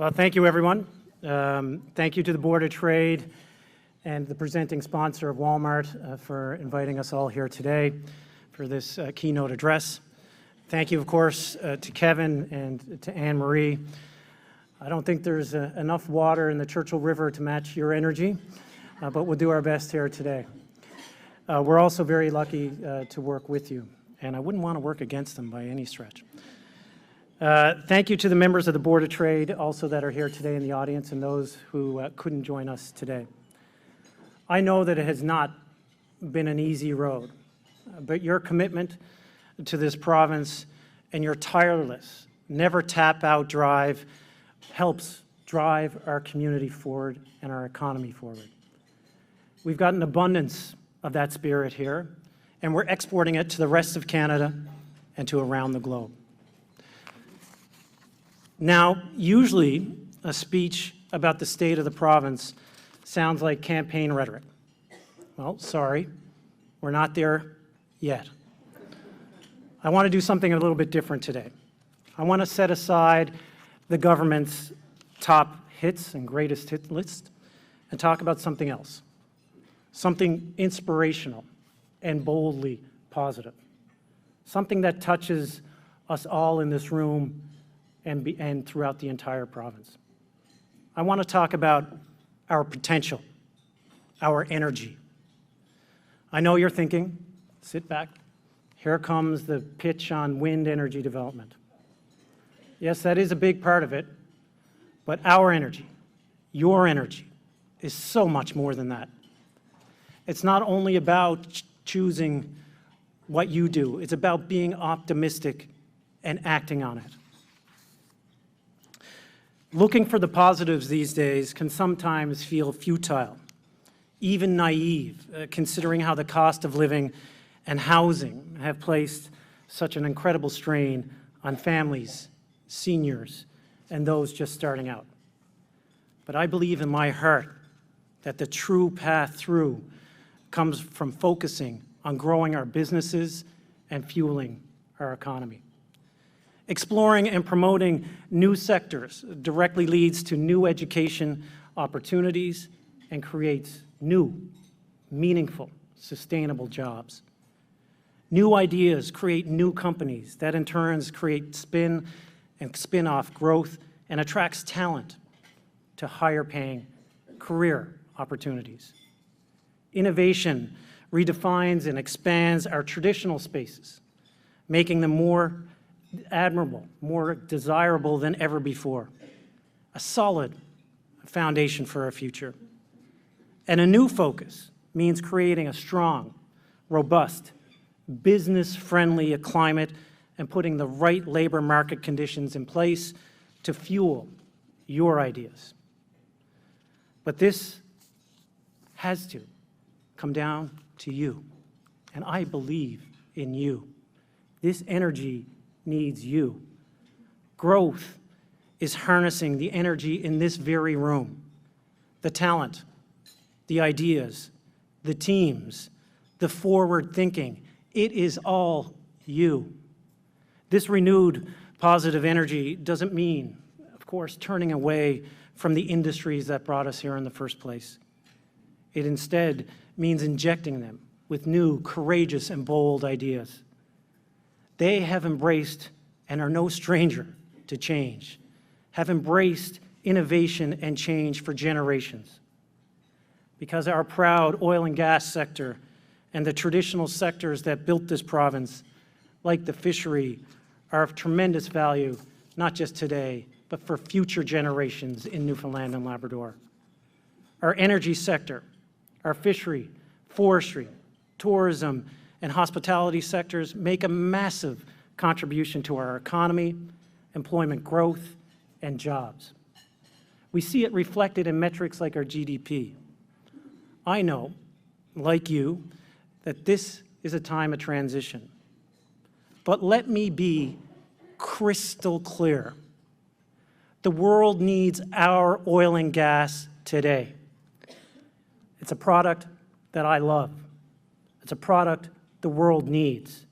Well, thank you, everyone. Thank you to the Board of Trade and the presenting sponsor of Walmart for inviting us all here today for this keynote address. Thank you, of course, to Kevin and to Anne Marie. I don't think there's enough water in the Churchill River to match your energy, but we'll do our best here today. We're also very lucky to work with you, and I wouldn't want to work against them by any stretch. Thank you to the members of the Board of Trade also that are here today in the audience and those who couldn't join us today. I know that it has not been an easy road, but your commitment to this province and your tireless, never tap out drive helps drive our community forward and our economy forward. We've got an abundance of that spirit here, and we're exporting it to the rest of Canada and to around the globe. Now, usually a speech about the state of the province sounds like campaign rhetoric. Well, sorry, we're not there yet. I want to do something a little bit different today. I want to set aside the government's top hits and greatest hit list and talk about something else, something inspirational and boldly positive, something that touches us all in this room and throughout the entire province. I want to talk about our potential, our energy. I know you're thinking, sit back, here comes the pitch on wind energy development. Yes, that is a big part of it, but our energy, your energy, is so much more than that. It's not only about choosing what you do, it's about being optimistic and acting on it. Looking for the positives these days can sometimes feel futile, even naive, considering how the cost of living and housing have placed such an incredible strain on families, seniors, and those just starting out. But I believe in my heart that the true path through comes from focusing on growing our businesses and fueling our economy. Exploring and promoting new sectors directly leads to new education opportunities and creates new, meaningful, sustainable jobs. New ideas create new companies that in turn create spin and spin-off growth and attracts talent to higher paying career opportunities. Innovation redefines and expands our traditional spaces, making them more admirable, more desirable than ever before, a solid foundation for our future. And a new focus means creating a strong, robust, business-friendly climate and putting the right labor market conditions in place to fuel your ideas. But this has to come down to you, and I believe in you. This energy needs you. Growth is harnessing the energy in this very room, the talent, the ideas, the teams, the forward thinking. It is all you. This renewed positive energy doesn't mean, of course, turning away from the industries that brought us here in the first place. It instead means injecting them with new, courageous, and bold ideas. They have embraced and are no stranger to change, have embraced innovation and change for generations. Because our proud oil and gas sector and the traditional sectors that built this province, like the fishery, are of tremendous value, not just today, but for future generations in Newfoundland and Labrador. Our energy sector, our fishery, forestry, tourism, and hospitality sectors make a massive contribution to our economy, employment growth, and jobs. We see it reflected in metrics like our GDP. I know, like you, that this is a time of transition. But let me be crystal clear. The world needs our oil and gas today. It's a product that I love. It's a product the world needs.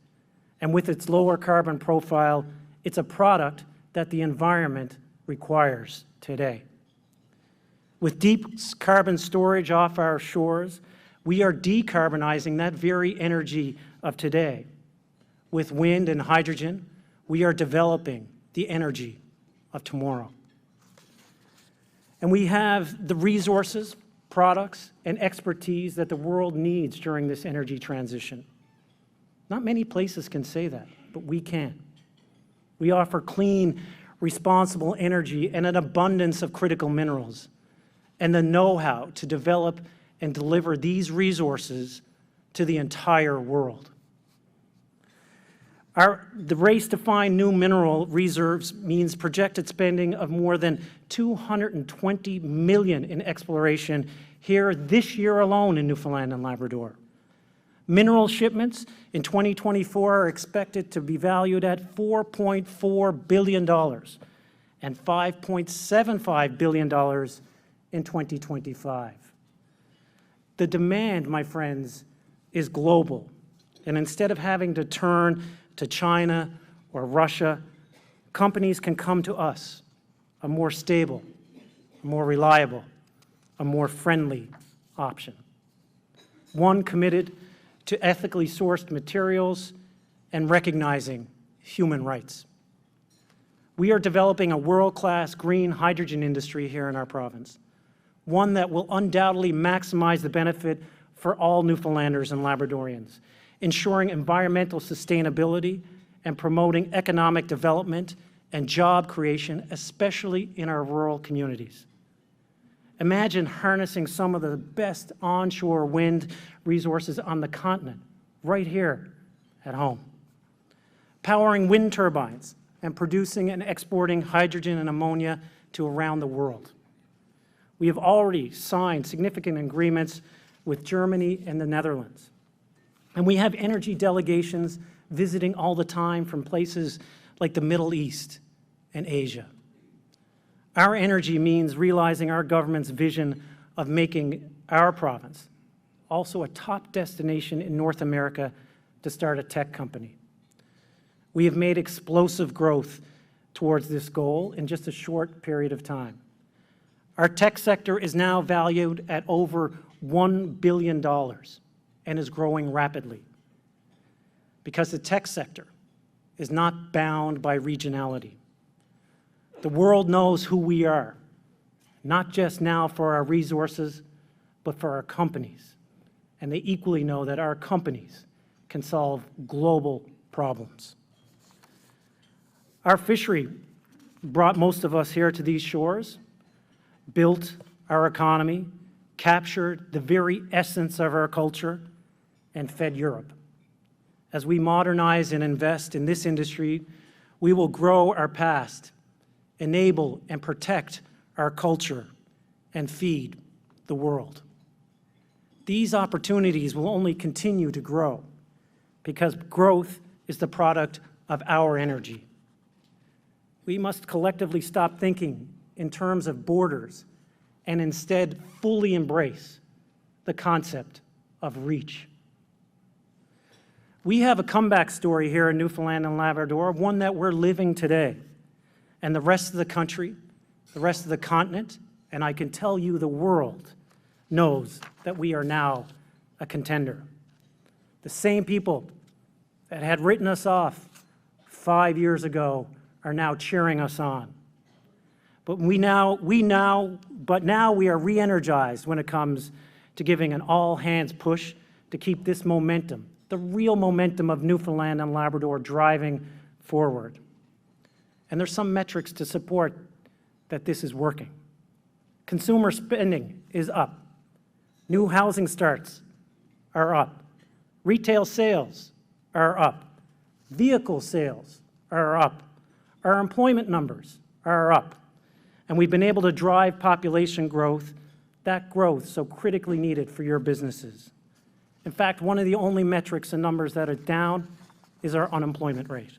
And with its lower carbon profile, it's a product that the environment requires today. With deep carbon storage off our shores, we are decarbonizing that very energy of today. With wind and hydrogen, we are developing the energy of tomorrow. And we have the resources, products, and expertise that the world needs during this energy transition. Not many places can say that, but we can. We offer clean, responsible energy and an abundance of critical minerals, and the know-how to develop and deliver these resources to the entire world. The race to find new mineral reserves means projected spending of more than $220 million in exploration here this year alone in Newfoundland and Labrador. Mineral shipments in 2024 are expected to be valued at $4.4 billion and $5.75 billion in 2025. The demand, my friends, is global, and instead of having to turn to China or Russia, companies can come to us, a more stable, a more reliable, a more friendly option. One committed to ethically sourced materials and recognizing human rights. We are developing a world-class green hydrogen industry here in our province, one that will undoubtedly maximize the benefit for all Newfoundlanders and Labradorians, ensuring environmental sustainability and promoting economic development and job creation, especially in our rural communities. Imagine harnessing some of the best onshore wind resources on the continent, right here at home. Powering wind turbines and producing and exporting hydrogen and ammonia to around the world. We have already signed significant agreements with Germany and the Netherlands. And we have energy delegations visiting all the time from places like the Middle East and Asia. Our energy means realizing our government's vision of making our province also a top destination in North America to start a tech company. We have made explosive growth towards this goal in just a short period of time. Our tech sector is now valued at over $1 billion and is growing rapidly, because the tech sector is not bound by regionality. The world knows who we are, not just now for our resources, but for our companies. And they equally know that our companies can solve global problems. Our fishery brought most of us here to these shores, built our economy, captured the very essence of our culture, and fed Europe. As we modernize and invest in this industry, we will grow our past, enable and protect our culture, and feed the world. These opportunities will only continue to grow because growth is the product of our energy. We must collectively stop thinking in terms of borders and instead fully embrace the concept of reach. We have a comeback story here in Newfoundland and Labrador, one that we're living today. And the rest of the country, the rest of the continent, and I can tell you the world, knows that we are now a contender. The same people that had written us off 5 years ago are now cheering us on. But now we are re-energized when it comes to giving an all-hands push to keep this momentum, the real momentum of Newfoundland and Labrador, driving forward. And there's some metrics to support that this is working. Consumer spending is up. New housing starts are up. Retail sales are up. Vehicle sales are up. Our employment numbers are up. And we've been able to drive population growth, that growth so critically needed for your businesses. In fact, one of the only metrics and numbers that are down is our unemployment rate.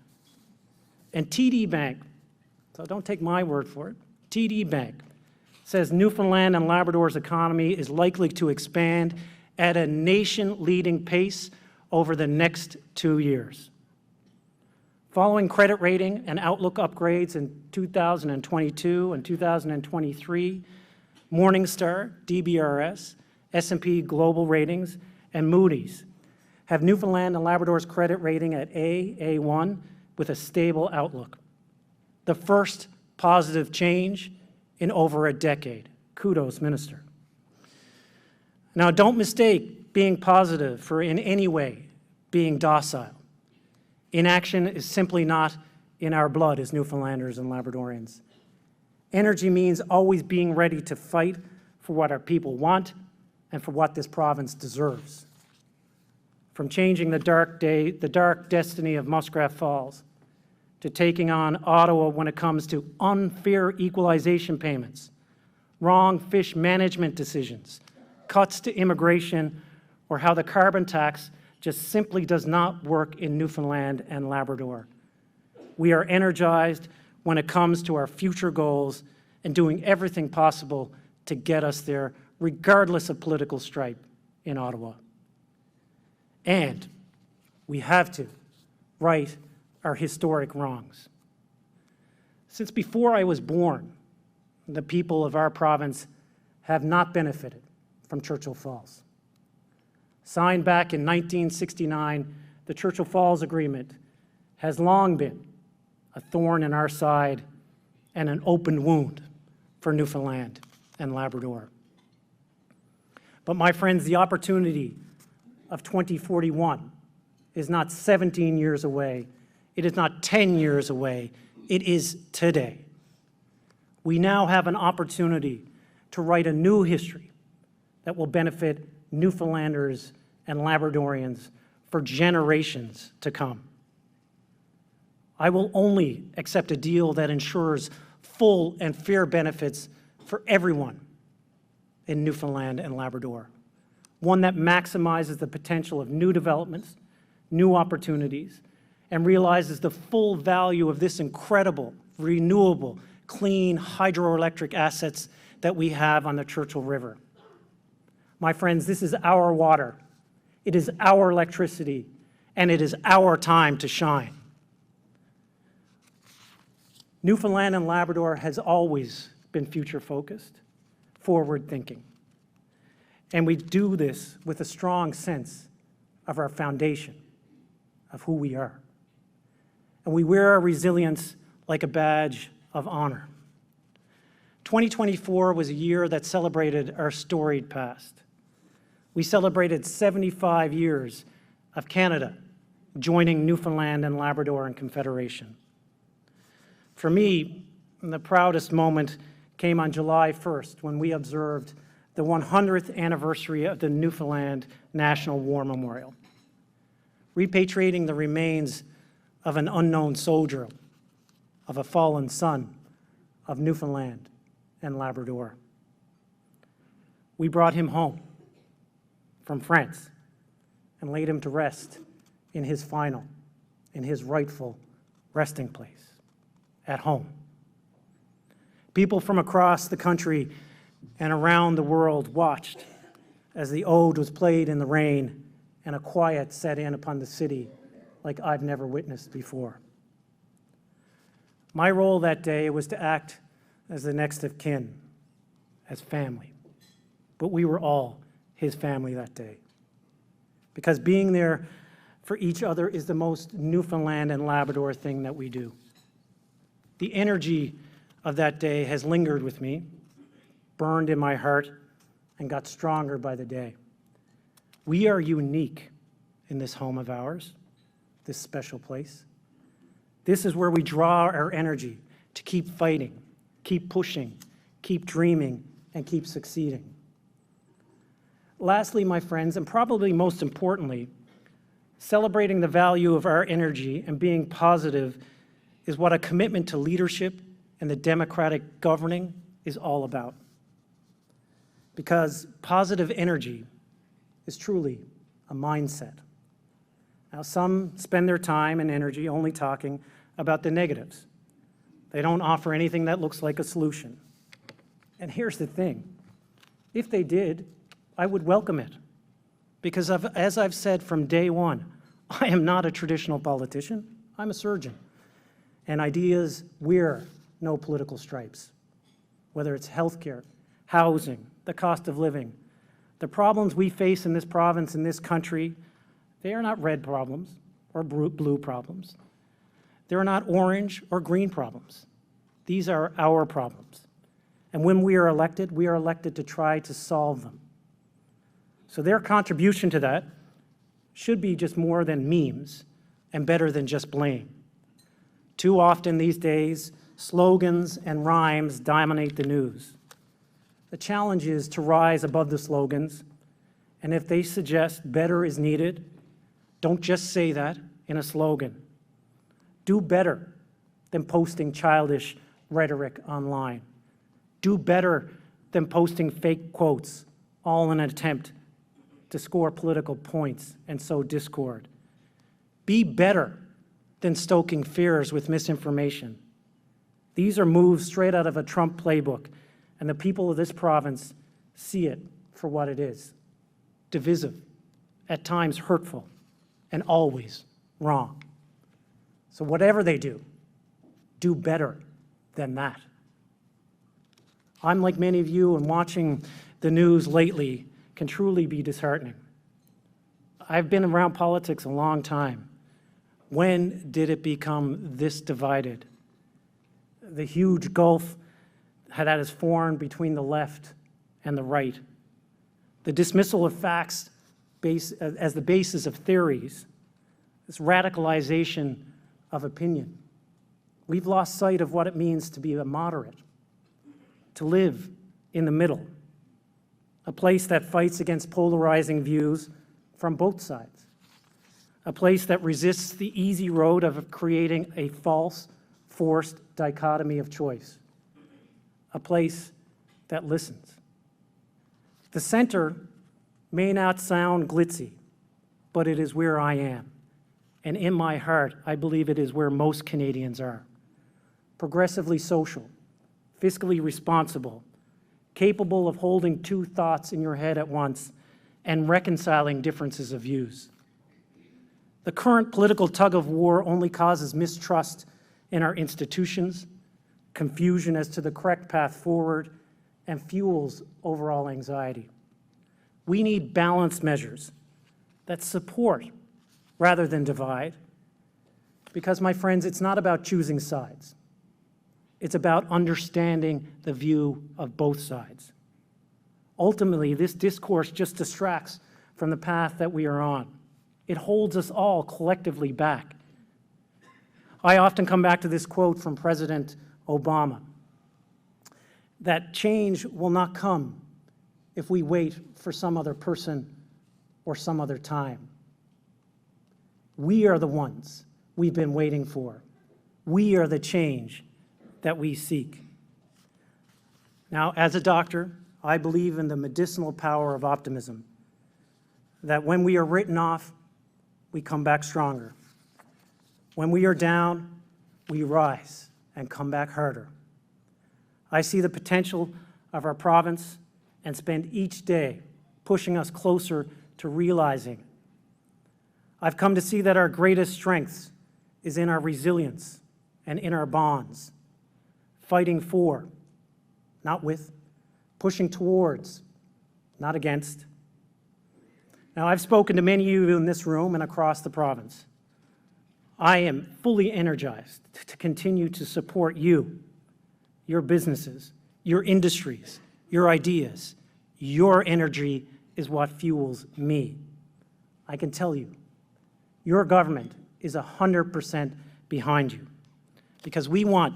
And TD Bank, so don't take my word for it, TD Bank says Newfoundland and Labrador's economy is likely to expand at a nation-leading pace over the next 2 years. Following credit rating and outlook upgrades in 2022 and 2023, Morningstar, DBRS, S&P Global Ratings, and Moody's have Newfoundland and Labrador's credit rating at A1 with a stable outlook. The first positive change in over a decade. Kudos, Minister. Now, don't mistake being positive for in any way being docile. Inaction is simply not in our blood as Newfoundlanders and Labradorians. Energy means always being ready to fight for what our people want and for what this province deserves. From changing the dark destiny of Muskrat Falls, to taking on Ottawa when it comes to unfair equalization payments, wrong fish management decisions, cuts to immigration, or how the carbon tax just simply does not work in Newfoundland and Labrador. We are energized when it comes to our future goals and doing everything possible to get us there, regardless of political stripe in Ottawa. And we have to right our historic wrongs. Since before I was born, the people of our province have not benefited from Churchill Falls. Signed back in 1969, the Churchill Falls Agreement has long been a thorn in our side and an open wound for Newfoundland and Labrador. But my friends, the opportunity of 2041 is not 17 years away. It is not 10 years away. It is today. We now have an opportunity to write a new history that will benefit Newfoundlanders and Labradorians for generations to come. I will only accept a deal that ensures full and fair benefits for everyone in Newfoundland and Labrador, one that maximizes the potential of new developments, new opportunities, and realizes the full value of this incredible, renewable, clean hydroelectric assets that we have on the Churchill River. My friends, this is our water, it is our electricity, and it is our time to shine. Newfoundland and Labrador has always been future-focused, forward-thinking. And we do this with a strong sense of our foundation, of who we are. And we wear our resilience like a badge of honor. 2024 was a year that celebrated our storied past. We celebrated 75 years of Canada joining Newfoundland and Labrador in Confederation. For me, the proudest moment came on July 1st when we observed the 100th anniversary of the Newfoundland National War Memorial, repatriating the remains of an unknown soldier, of a fallen son of Newfoundland and Labrador. We brought him home from France and laid him to rest in his rightful resting place, at home. People from across the country and around the world watched as the ode was played in the rain and a quiet set in upon the city like I've never witnessed before. My role that day was to act as the next of kin, as family. But we were all his family that day. Because being there for each other is the most Newfoundland and Labrador thing that we do. The energy of that day has lingered with me, burned in my heart, and got stronger by the day. We are unique in this home of ours, this special place. This is where we draw our energy to keep fighting, keep pushing, keep dreaming, and keep succeeding. Lastly, my friends, and probably most importantly, celebrating the value of our energy and being positive is what a commitment to leadership and the democratic governing is all about. Because positive energy is truly a mindset. Now, some spend their time and energy only talking about the negatives. They don't offer anything that looks like a solution. And here's the thing. If they did, I would welcome it. Because as I've said from day one, I am not a traditional politician. I'm a surgeon, and ideas wear no political stripes. Whether it's healthcare, housing, the cost of living, the problems we face in this province, in this country, they are not red problems or blue problems. They're not orange or green problems. These are our problems. And when we are elected to try to solve them. So their contribution to that should be just more than memes and better than just blame. Too often these days, slogans and rhymes dominate the news. The challenge is to rise above the slogans, and if they suggest better is needed, don't just say that in a slogan. Do better than posting childish rhetoric online. Do better than posting fake quotes, all in an attempt to score political points and sow discord. Be better than stoking fears with misinformation. These are moves straight out of a Trump playbook, and the people of this province see it for what it is: divisive, at times hurtful, and always wrong. So whatever they do better than that. I'm like many of you, and watching the news lately can truly be disheartening. I've been around politics a long time. When did it become this divided? The huge gulf that has formed between the left and the right. The dismissal of facts as the basis of theories. This radicalization of opinion. We've lost sight of what it means to be a moderate, to live in the middle, a place that fights against polarizing views from both sides, a place that resists the easy road of creating a false, forced dichotomy of choice, a place that listens. The center may not sound glitzy, but it is where I am. And in my heart, I believe it is where most Canadians are. Progressively social, fiscally responsible, capable of holding two thoughts in your head at once and reconciling differences of views. The current political tug-of-war only causes mistrust in our institutions, confusion as to the correct path forward, and fuels overall anxiety. We need balanced measures that support rather than divide, because, my friends, it's not about choosing sides. It's about understanding the view of both sides. Ultimately, this discourse just distracts from the path that we are on. It holds us all collectively back. I often come back to this quote from President Obama, that change will not come if we wait for some other person or some other time. We are the ones we've been waiting for. We are the change that we seek. Now, as a doctor, I believe in the medicinal power of optimism, that when we are written off, we come back stronger. When we are down, we rise and come back harder. I see the potential of our province and spend each day pushing us closer to realizing. I've come to see that our greatest strength is in our resilience and in our bonds. Fighting for, not with, pushing towards, not against. Now, I've spoken to many of you in this room and across the province. I am fully energized to continue to support you, your businesses, your industries, your ideas. Your energy is what fuels me. I can tell you, your government is 100% behind you, because we want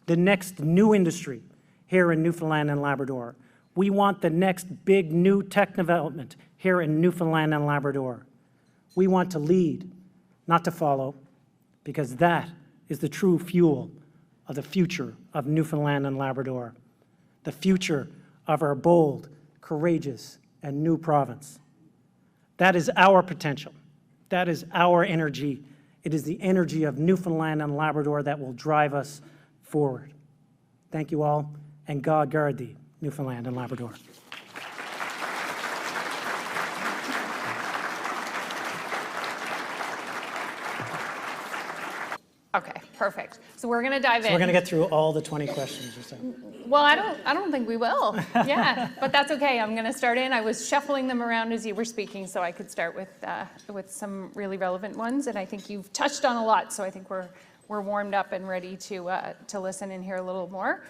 the next new industry here in Newfoundland and Labrador. We want the next big new tech development here in Newfoundland and Labrador. We want to lead, not to follow, because that is the true fuel of the future of Newfoundland and Labrador, the future of our bold, courageous, and new province. That is our potential. That is our energy. It is the energy of Newfoundland and Labrador that will drive us forward. Thank you all, and God guard thee, Newfoundland and Labrador. perfect. So we're going to dive in. So we're going to get through all the 20 questions or so. Well, I don't think we will. Yeah, but that's okay. I'm going to start in. I was shuffling them around as you were speaking, so I could start with some really relevant ones, and I think you've touched on a lot. So I think we're warmed up and ready to listen and hear a little more.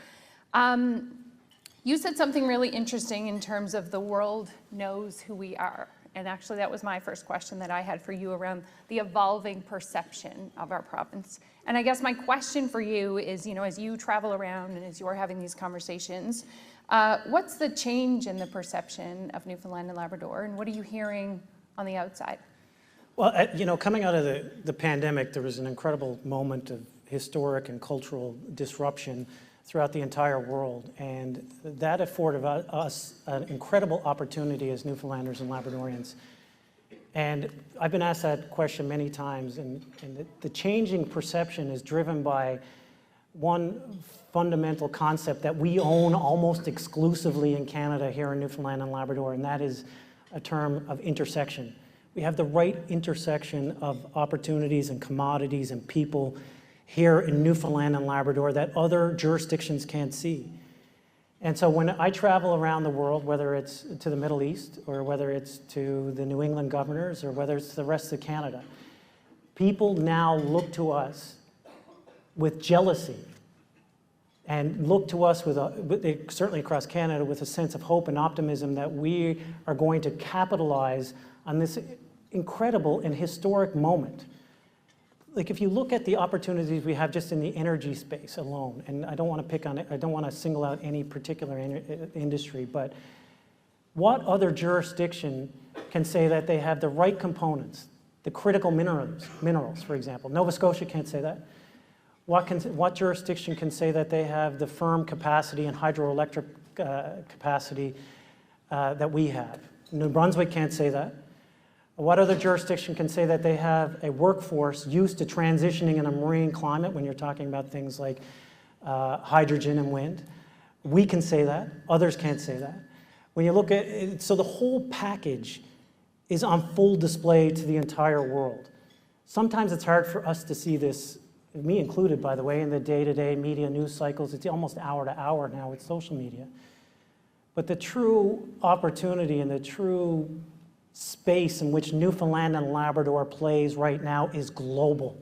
You said something really interesting in terms of the world knows who we are. And actually, that was my first question that I had for you around the evolving perception of our province. And I guess my question for you is, as you travel around and as you're having these conversations, what's the change in the perception of Newfoundland and Labrador, and what are you hearing on the outside? Well, coming out of the pandemic, there was an incredible moment of historic and cultural disruption throughout the entire world, and that afforded us an incredible opportunity as Newfoundlanders and Labradorians. And I've been asked that question many times, and the changing perception is driven by one fundamental concept that we own almost exclusively in Canada here in Newfoundland and Labrador, and that is a term of intersection. We have the right intersection of opportunities and commodities and people here in Newfoundland and Labrador that other jurisdictions can't see. And so when I travel around the world, whether it's to the Middle East or whether it's to the New England governors or whether it's the rest of Canada, people now look to us with jealousy and look to us certainly across Canada, with a sense of hope and optimism that we are going to capitalize on this incredible and historic moment. Like, if you look at the opportunities we have just in the energy space alone, and I don't want to pick on it, I don't want to single out any particular industry, but what other jurisdiction can say that they have the right components, the critical minerals, for example? Nova Scotia can't say that. What jurisdiction can say that they have the firm capacity and hydroelectric capacity that we have? New Brunswick can't say that. What other jurisdiction can say that they have a workforce used to transitioning in a marine climate when you're talking about things like hydrogen and wind? We can say that. Others can't say that. When you look at it, so the whole package is on full display to the entire world. Sometimes it's hard for us to see this, me included, by the way, in the day-to-day media news cycles. It's almost hour to hour now with social media. But the true opportunity and the true space in which Newfoundland and Labrador plays right now is global.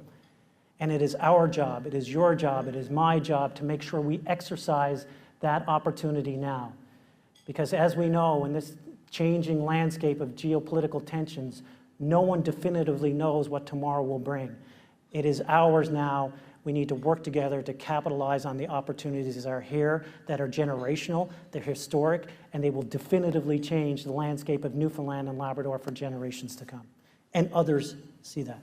And it is our job, it is your job, it is my job to make sure we exercise that opportunity now. Because as we know, in this changing landscape of geopolitical tensions, no one definitively knows what tomorrow will bring. It is ours now. We need to work together to capitalize on the opportunities that are here, that are generational, they're historic, and they will definitively change the landscape of Newfoundland and Labrador for generations to come. And others see that.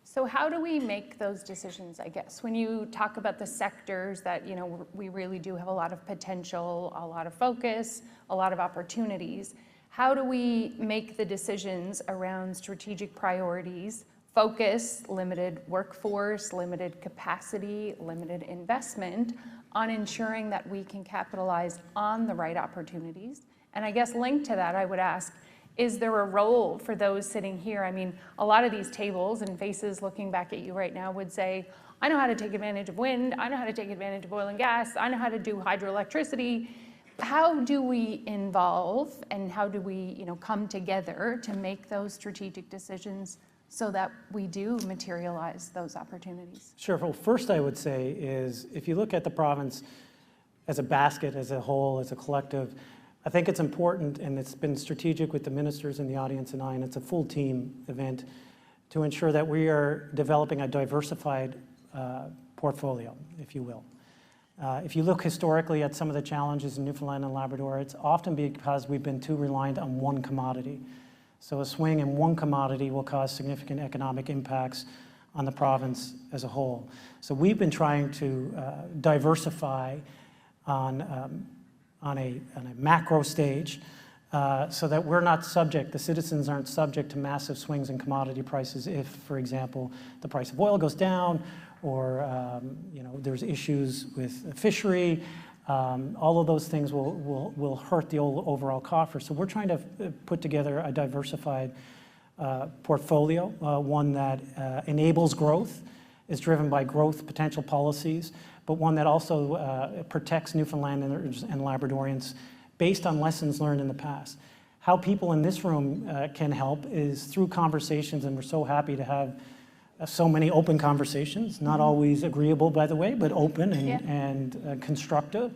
So how do we make those decisions, I guess? When you talk about the sectors that, we really do have a lot of potential, a lot of focus, a lot of opportunities, how do we make the decisions around strategic priorities, focus, limited workforce, limited capacity, limited investment on ensuring that we can capitalize on the right opportunities? And I guess linked to that, I would ask, is there a role for those sitting here? I mean, a lot of these tables and faces looking back at you right now would say, I know how to take advantage of wind, I know how to take advantage of oil and gas, I know how to do hydroelectricity. How do we involve and how do we, come together to make those strategic decisions so that we do materialize those opportunities? Sure. Well, first I would say is, if you look at the province as a basket, as a whole, as a collective, I think it's important, and it's been strategic with the ministers in the audience and I, and it's a full team event, to ensure that we are developing a diversified portfolio, if you will. If you look historically at some of the challenges in Newfoundland and Labrador, it's often because we've been too reliant on one commodity. So a swing in one commodity will cause significant economic impacts on the province as a whole. So we've been trying to diversify on a macro stage so that we're not subject, the citizens aren't subject to massive swings in commodity prices if, for example, the price of oil goes down or there's issues with fishery. All of those things will hurt the overall coffer. So we're trying to put together a diversified portfolio, one that enables growth is driven by growth potential policies, but one that also protects Newfoundlanders and Labradorians based on lessons learned in the past. How people in this room can help is through conversations, and we're so happy to have so many open conversations, not always agreeable, by the way, but open and constructive,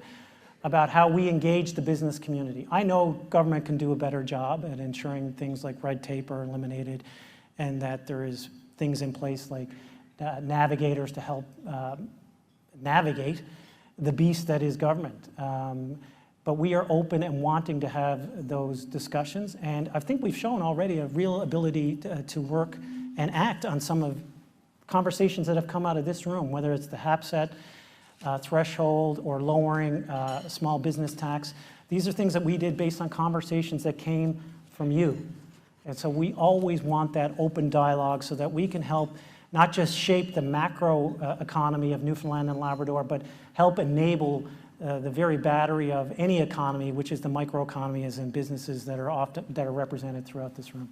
about how we engage the business community. I know government can do a better job at ensuring things like red tape are eliminated, and that there is things in place like navigators to help navigate the beast that is government. But we are open and wanting to have those discussions, and I think we've shown already a real ability to work and act on some of conversations that have come out of this room, whether it's the HAPSET threshold or lowering small business tax. These are things that we did based on conversations that came from you. And so we always want that open dialogue so that we can help not just shape the macro economy of Newfoundland and Labrador, but help enable the very battery of any economy, which is the microeconomies and businesses that are represented throughout this room.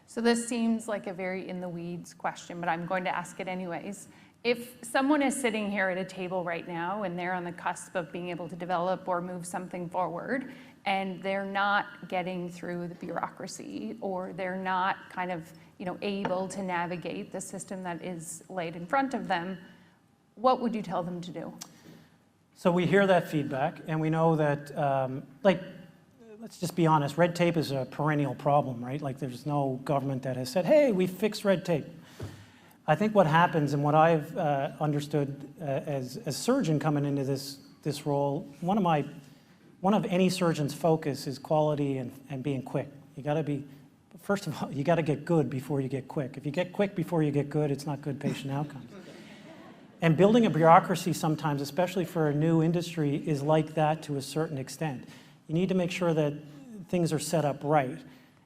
So this seems like a very in the weeds question, but I'm going to ask it anyways. If someone is sitting here at a table right now and they're on the cusp of being able to develop or move something forward, and they're not getting through the bureaucracy, or they're not kind of, able to navigate the system that is laid in front of them, what would you tell them to do? So we hear that feedback, and we know that, let's just be honest, red tape is a perennial problem, right? Like, there's no government that has said, hey, we fixed red tape. I think what happens, and what I've understood as a surgeon coming into this role, one of any surgeon's focus is quality and being quick. You got to be, first of all, you got to get good before you get quick. If you get quick before you get good, it's not good patient outcomes. And building a bureaucracy sometimes, especially for a new industry, is like that to a certain extent. You need to make sure that things are set up right.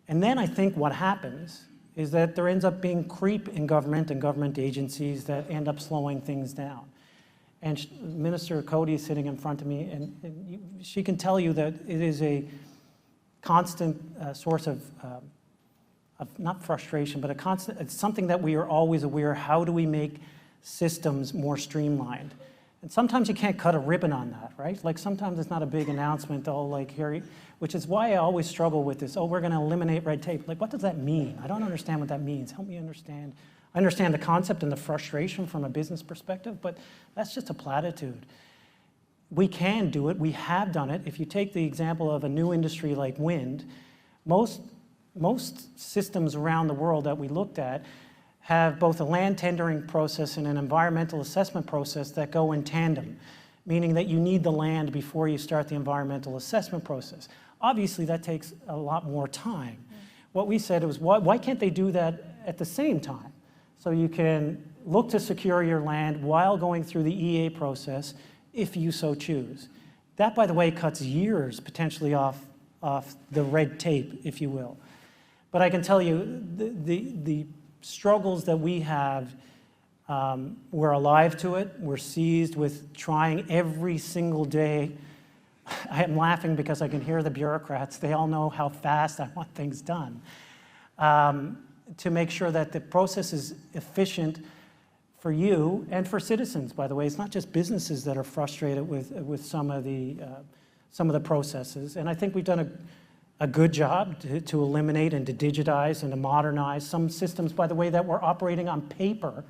And then I think what happens is that there ends up being creep in government and government agencies that end up slowing things down. And Minister Cody is sitting in front of me, and she can tell you that it is a constant source of not frustration, but it's something that we are always aware, how do we make systems more streamlined? And sometimes you can't cut a ribbon on that, right? Like, sometimes it's not a big announcement, which is why I always struggle with this, we're going to eliminate red tape. Like, what does that mean? I don't understand what that means. Help me understand. I understand the concept and the frustration from a business perspective, but that's just a platitude. We can do it. We have done it. If you take the example of a new industry like wind, most systems around the world that we looked at have both a land tendering process and an environmental assessment process that go in tandem, meaning that you need the land before you start the environmental assessment process. Obviously, that takes a lot more time. What we said was, why can't they do that at the same time? So you can look to secure your land while going through the EA process, if you so choose. That, by the way, cuts years potentially off the red tape, if you will. But I can tell you, the struggles that we have, we're alive to it. We're seized with trying every single day. I am laughing because I can hear the bureaucrats. They all know how fast I want things done, to make sure that the process is efficient for you and for citizens, by the way. It's not just businesses that are frustrated with some of the processes. And I think we've done a good job to eliminate and to digitize and to modernize some systems, by the way, that were operating on paper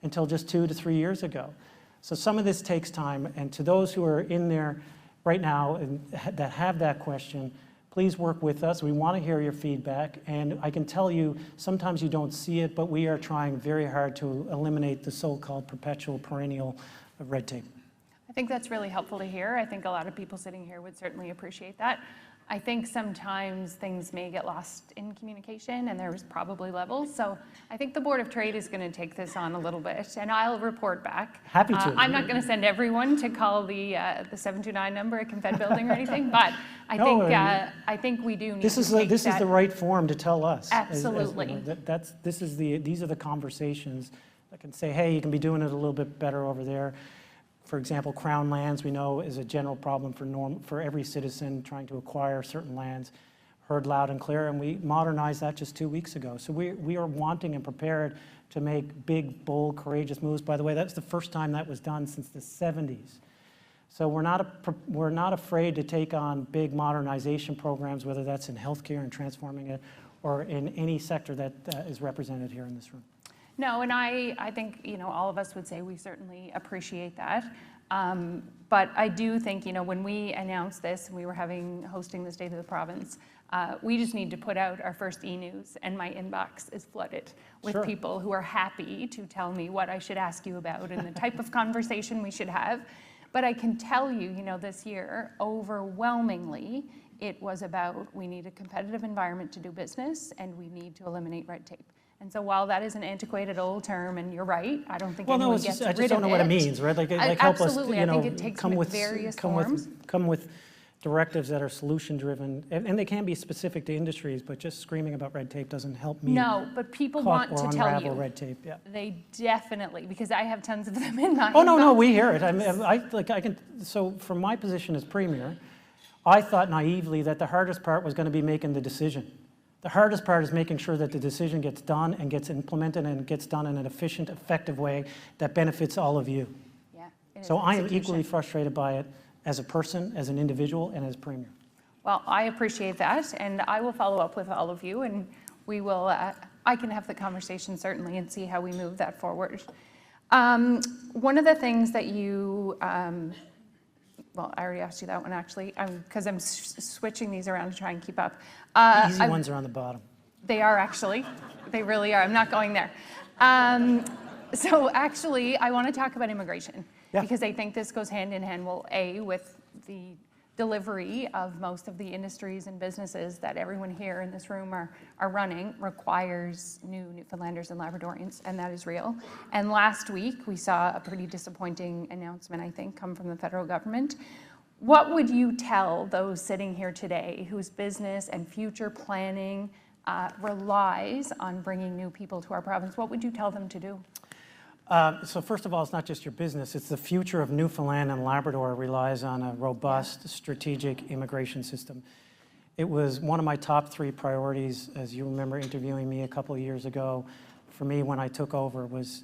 until just 2 to 3 years ago. So some of this takes time, and to those who are in there right now and that have that question, please work with us. We want to hear your feedback, and I can tell you sometimes you don't see it, but we are trying very hard to eliminate the so-called perpetual perennial red tape. I think that's really helpful to hear. I think a lot of people sitting here would certainly appreciate that. I think sometimes things may get lost in communication, and there's probably levels. So I think the Board of Trade is going to take this on a little bit, and I'll report back. Happy to. I'm not going to send everyone to call the 729 number at Confed Building or anything, but I think we do need this is the right forum to tell us. Absolutely. These are the conversations that can say, hey, you can be doing it a little bit better over there. For example, Crown lands, we know, is a general problem for every citizen trying to acquire certain lands. heard loud and clear, and we modernized that just 2 weeks ago. So we are wanting and prepared to make big, bold, courageous moves. By the way, that's the first time that was done since the 70s. So we're not afraid to take on big modernization programs, whether that's in healthcare and transforming it, or in any sector that is represented here in this room. No, and I think, all of us would say we certainly appreciate that. But I do think, when we announced this, and we were hosting the State of the Province, we just need to put out our first e-news, and my inbox is flooded with Sure. people who are happy to tell me what I should ask you about and the type of conversation we should have. But I can tell you, this year, overwhelmingly, it was about we need a competitive environment to do business, and we need to eliminate red tape. And so while that is an antiquated old term, and you're right, I don't think anyone gets rid of it. I just don't know what it means, right? Like help us, absolutely, I think it takes various forms. Come with directives that are solution-driven, and they can be specific to industries, but just screaming about red tape doesn't help me. No, but people want to tell you. Red tape, yeah. They definitely, because I have tons of them in my Oh, no, inbox. we hear it. So from my position as Premier, I thought naively that the hardest part was going to be making the decision. The hardest part is making sure that the decision gets done and gets implemented and gets done in an efficient, effective way that benefits all of you. Yeah, So I am equally frustrated by it as a person, as an individual, and as Premier. Well, I appreciate that, and I will follow up with all of you, and we will, I can have the conversation certainly and see how we move that forward. One of the things that you, well, I already asked you that one actually, because I'm switching these around to try and keep up. Easy ones are on the bottom. They are actually, they really are. I'm not going there. So actually, I want to talk about immigration, because I think this goes hand in hand, well, with the delivery of most of the industries and businesses that everyone here in this room are running requires new Newfoundlanders and Labradorians, and that is real. And last week, we saw a pretty disappointing announcement, I think, come from the federal government. What would you tell those sitting here today whose business and future planning relies on bringing new people to our province? What would you tell them to do? So first of all, it's not just your business, it's the future of Newfoundland and Labrador relies on a robust, strategic immigration system. It was one of my top 3 priorities, as you remember interviewing me a couple of years ago, for me when I took over, was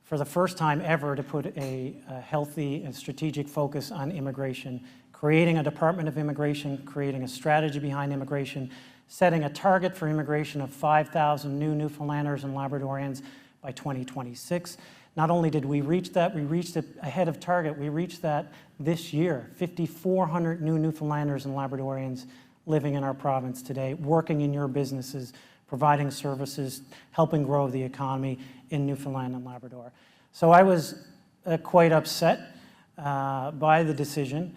for the first time ever to put a healthy and strategic focus on immigration, creating a Department of Immigration, creating a strategy behind immigration, setting a target for immigration of 5,000 new Newfoundlanders and Labradorians by 2026. Not only did we reach that, we reached it ahead of target. We reached that this year. 5,400 new Newfoundlanders and Labradorians living in our province today, working in your businesses, providing services, helping grow the economy in Newfoundland and Labrador. So I was quite upset by the decision.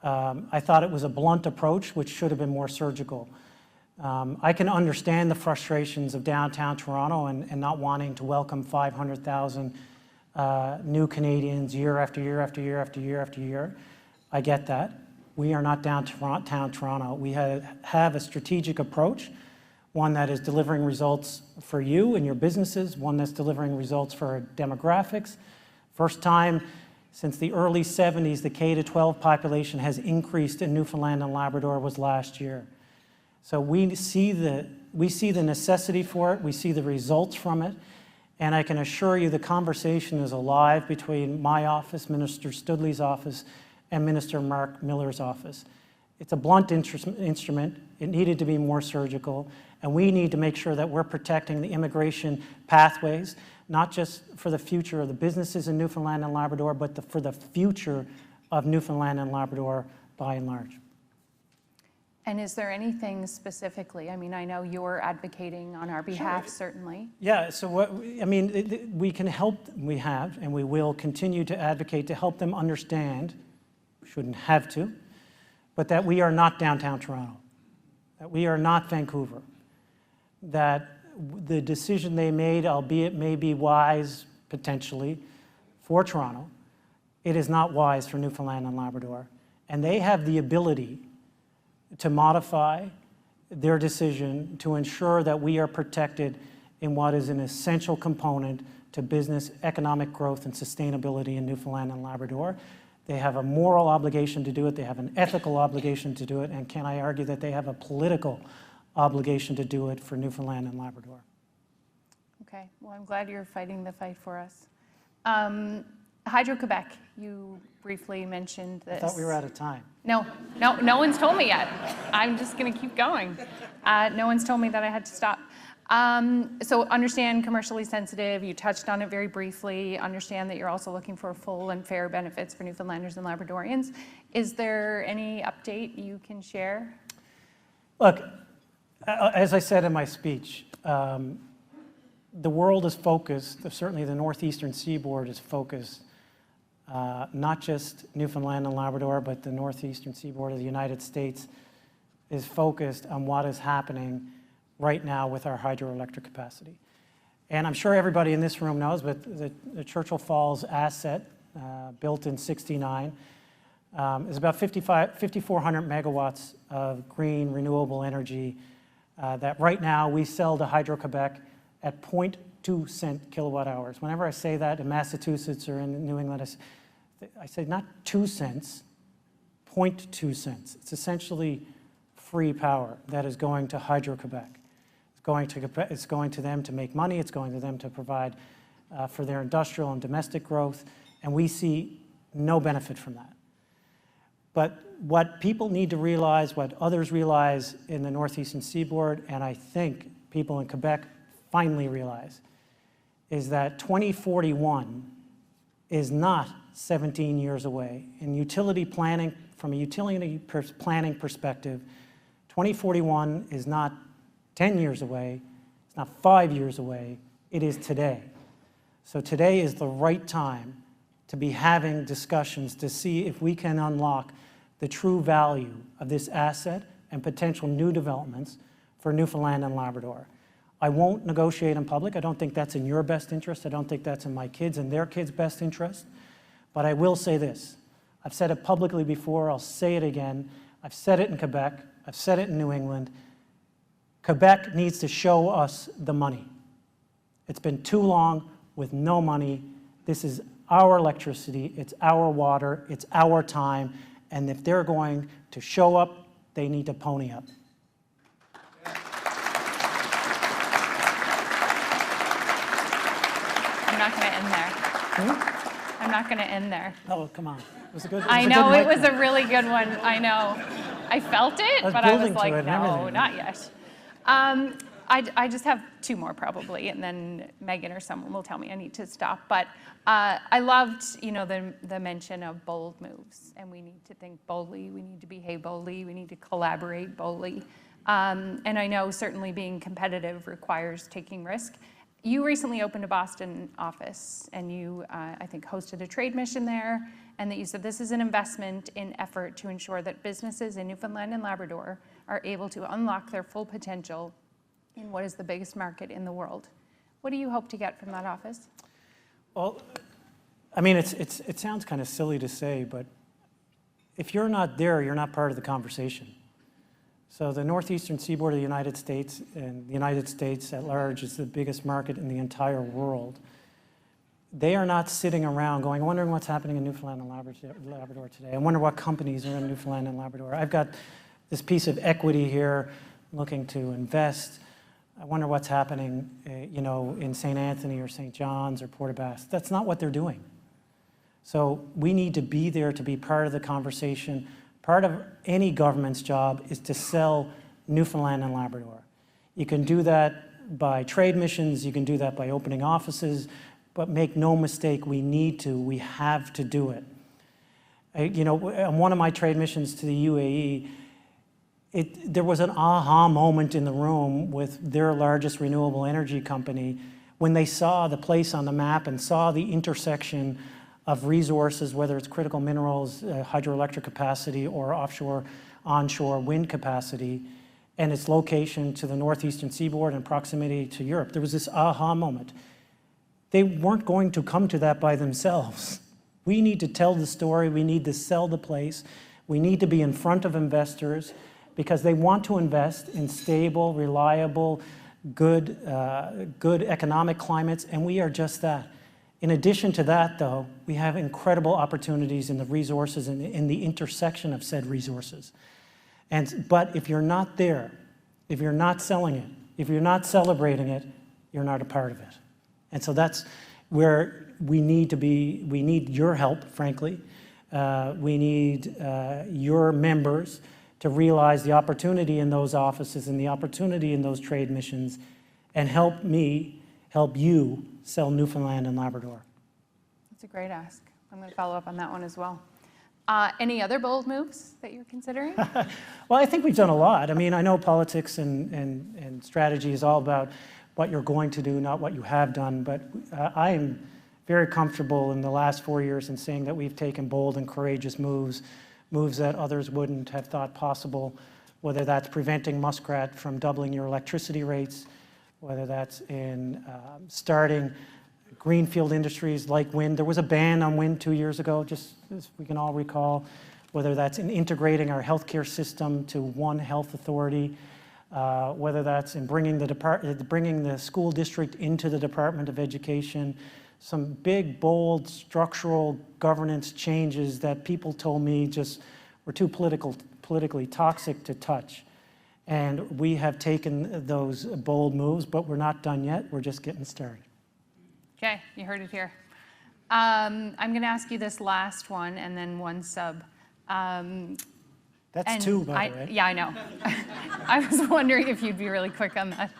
I thought it was a blunt approach, which should have been more surgical. I can understand the frustrations of downtown Toronto and not wanting to welcome 500,000 new Canadians year after year after year after year after year. I get that. We are not downtown Toronto. We have a strategic approach, one that is delivering results for you and your businesses, one that's delivering results for our demographics. First time since the early 70s, the K-12 population has increased in Newfoundland and Labrador was last year. So we see the necessity for it, we see the results from it, and I can assure you the conversation is alive between my office, Minister Studley's office, and Minister Mark Miller's office. It's a blunt instrument, it needed to be more surgical, and we need to make sure that we're protecting the immigration pathways, not just for the future of the businesses in Newfoundland and Labrador, but for the future of Newfoundland and Labrador by and large. And is there anything specifically, I mean, I know you're advocating on our behalf, certainly. Yeah, so we can help, we have, and we will continue to advocate to help them understand, shouldn't have to, but that we are not downtown Toronto, that we are not Vancouver, that the decision they made, albeit may be wise potentially for Toronto, it is not wise for Newfoundland and Labrador. And they have the ability to modify their decision to ensure that we are protected in what is an essential component to business, economic growth, and sustainability in Newfoundland and Labrador. They have a moral obligation to do it, they have an ethical obligation to do it, and can I argue that they have a political obligation to do it for Newfoundland and Labrador. Okay, well, I'm glad you're fighting the fight for us. Hydro-Quebec, you briefly mentioned this. I thought we were out of time. No one's told me yet. I'm just going to keep going. No one's told me that I had to stop. So understand commercially sensitive, you touched on it very briefly, understand that you're also looking for full and fair benefits for Newfoundlanders and Labradorians. Is there any update you can share? Look, as I said in my speech, the world is focused, certainly the northeastern seaboard is focused, not just Newfoundland and Labrador, but the northeastern seaboard of the United States is focused on what is happening right now with our hydroelectric capacity. And I'm sure everybody in this room knows, but the Churchill Falls asset, built in '69, is about 5,400 megawatts of green renewable energy that right now we sell to Hydro-Quebec at 0.2 cent kilowatt hours. Whenever I say that in Massachusetts or in New England, I say not 2 cents, 0.2 cents. It's essentially free power that is going to Hydro-Quebec. It's going to them to make money. It's going to them to provide for their industrial and domestic growth, and we see no benefit from that. But what people need to realize, what others realize in the northeastern seaboard, and I think people in Quebec finally realize, is that 2041 is not 17 years away. In utility planning, from a utility planning perspective, 2041 is not 10 years away, it's not 5 years away, it is today. So today is the right time to be having discussions to see if we can unlock the true value of this asset and potential new developments for Newfoundland and Labrador. I won't negotiate in public. I don't think that's in your best interest. I don't think that's in my kids and their kids' best interest. But I will say this. I've said it publicly before. I'll say it again. I've said it in Quebec. I've said it in New England. Quebec needs to show us the money. It's been too long with no money. This is our electricity. It's our water. It's our time. And if they're going to show up, they need to pony up. I'm not going to end there. I'm not going to end there. Oh, come on. It was a good. I know, it was a really good one. I know. I felt it, but I was like, no, not yet. I just have two more probably, and then Megan or someone will tell me I need to stop. But I loved, the mention of bold moves, and we need to think boldly, we need to behave boldly, we need to collaborate boldly. And I know certainly being competitive requires taking risk. You recently opened a Boston office, and you, I think, hosted a trade mission there, and that you said this is an investment in effort to ensure that businesses in Newfoundland and Labrador are able to unlock their full potential in what is the biggest market in the world. What do you hope to get from that office? Well, I mean, it sounds kind of silly to say, but if you're not there, you're not part of the conversation. So the northeastern seaboard of the United States, and the United States at large is the biggest market in the entire world. They are not sitting around going, I wonder what's happening in Newfoundland and Labrador today. I wonder what companies are in Newfoundland and Labrador. I've got this piece of equity here looking to invest. I wonder what's happening, in St. Anthony or St. John's or Port aux Basques. That's not what they're doing. So we need to be there to be part of the conversation. Part of any government's job is to sell Newfoundland and Labrador. You can do that by trade missions, you can do that by opening offices, but make no mistake, we have to do it. On one of my trade missions to the UAE, there was an aha moment in the room with their largest renewable energy company when they saw the place on the map and saw the intersection of resources, whether it's critical minerals, hydroelectric capacity, or offshore, onshore wind capacity, and its location to the northeastern seaboard and proximity to Europe. There was this aha moment. They weren't going to come to that by themselves. We need to tell the story. We need to sell the place. We need to be in front of investors because they want to invest in stable, reliable, good economic climates, and we are just that. In addition to that, though, we have incredible opportunities in the resources and in the intersection of said resources. But if you're not there, If you're not selling it, if you're not celebrating it, you're not a part of it. And so that's where we need to be. We need your help, frankly. We need your members to realize the opportunity in those offices and the opportunity in those trade missions, and help me help you sell Newfoundland and Labrador. That's a great ask. I'm going to follow up on that one as well. Any other bold moves that you're considering? Well, I think we've done a lot. I mean, I know politics and strategy is all about what you're going to do, not what you have done, but I am very comfortable in the last 4 years in saying that we've taken bold and courageous moves that others wouldn't have thought possible, whether that's preventing muskrat from doubling your electricity rates, whether that's in starting greenfield industries like wind. There was a ban on wind 2 years ago, just as we can all recall, whether that's in integrating our healthcare system to one health authority, whether that's in bringing the school district into the Department of Education, some big, bold, structural governance changes that people told me just were too politically toxic to touch. And we have taken those bold moves, but we're not done yet. We're just getting started. Okay, you heard it here. I'm going to ask you this last one and then one sub. That's two, by the way. Yeah, I know. I was wondering if you'd be really quick on that.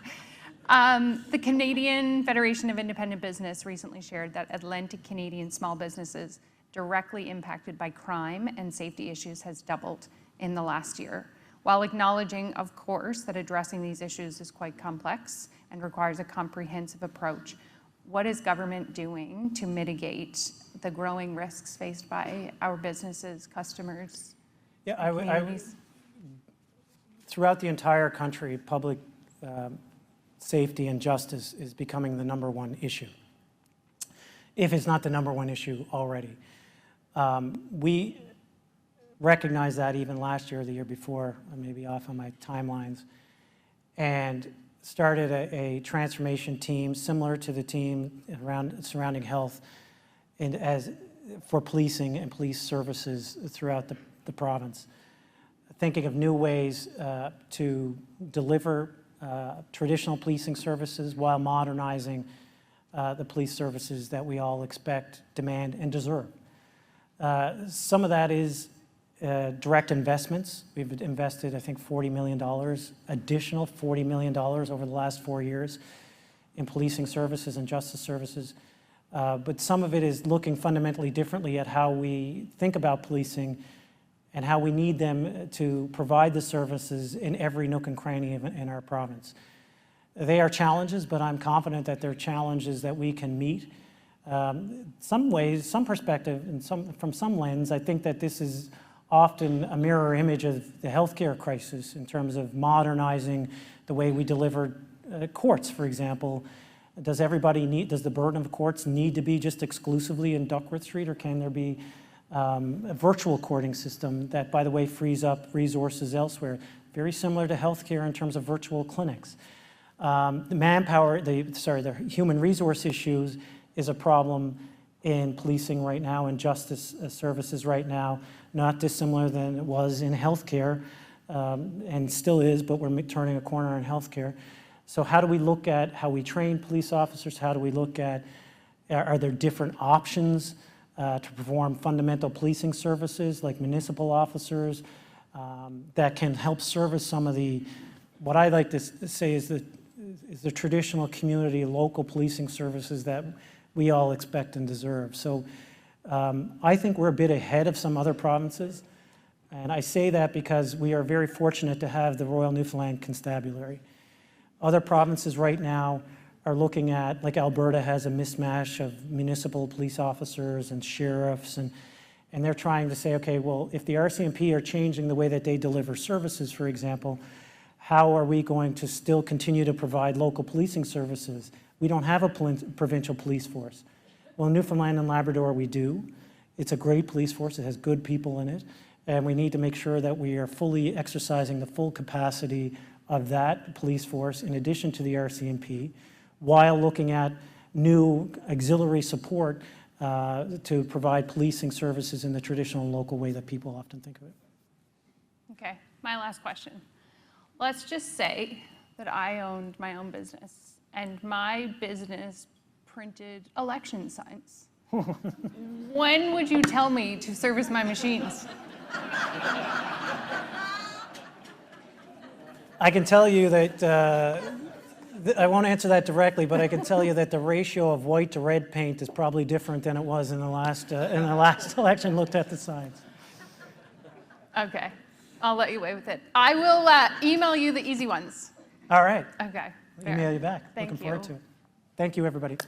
The Canadian Federation of Independent Business recently shared that Atlantic Canadian small businesses directly impacted by crime and safety issues has doubled in the last year, while acknowledging, of course, that addressing these issues is quite complex and requires a comprehensive approach. What is government doing to mitigate the growing risks faced by our businesses, customers, communities? Throughout the entire country, public safety and justice is becoming the number one issue, if it's not the number one issue already. We recognized that even last year, or the year before, I may be off on my timelines, and started a transformation team similar to the team surrounding health and for policing and police services throughout the province, thinking of new ways to deliver traditional policing services while modernizing the police services that we all expect, demand, and deserve. Some of that is direct investments. We've invested, I think, $40 million, additional $40 million over the last 4 years in policing services and justice services. But some of it is looking fundamentally differently at how we think about policing and how we need them to provide the services in every nook and cranny in our province. They are challenges, but I'm confident that they're challenges that we can meet. Some ways, some perspective, and from some lens, I think that this is often a mirror image of the healthcare crisis in terms of modernizing the way we deliver courts, for example. Does the burden of courts need to be just exclusively in Duckworth Street, or can there be a virtual courting system that, by the way, frees up resources elsewhere? Very similar to healthcare in terms of virtual clinics. The human resource issues is a problem in policing right now and justice services right now, not dissimilar than it was in healthcare, and still is, but we're turning a corner in healthcare. So how do we look at how we train police officers? How do we look at, are there different options to perform fundamental policing services like municipal officers that can help service some of the, what I like to say is the traditional community, local policing services that we all expect and deserve. So I think we're a bit ahead of some other provinces. And I say that because we are very fortunate to have the Royal Newfoundland Constabulary. Other provinces right now are looking at, like Alberta has a mismatch of municipal police officers and sheriffs, and they're trying to say, okay, well, if the RCMP are changing the way that they deliver services, for example, how are we going to still continue to provide local policing services? We don't have a provincial police force. Well, in Newfoundland and Labrador, we do. It's a great police force. It has good people in it. And we need to make sure that we are fully exercising the full capacity of that police force in addition to the RCMP, while looking at new auxiliary support to provide policing services in the traditional local way that people often think of it. Okay, my last question. let's just say that I owned my own business and my business printed election signs. When would you tell me to service my machines? I can tell you that, I won't answer that directly, but I can tell you that the ratio of white to red paint is probably different than it was in the last election, looked at the signs. Okay, I'll let you away with it. I will email you the easy ones. All right. Okay. Email you back. Thank Looking forward you. to it. Thank you, everybody.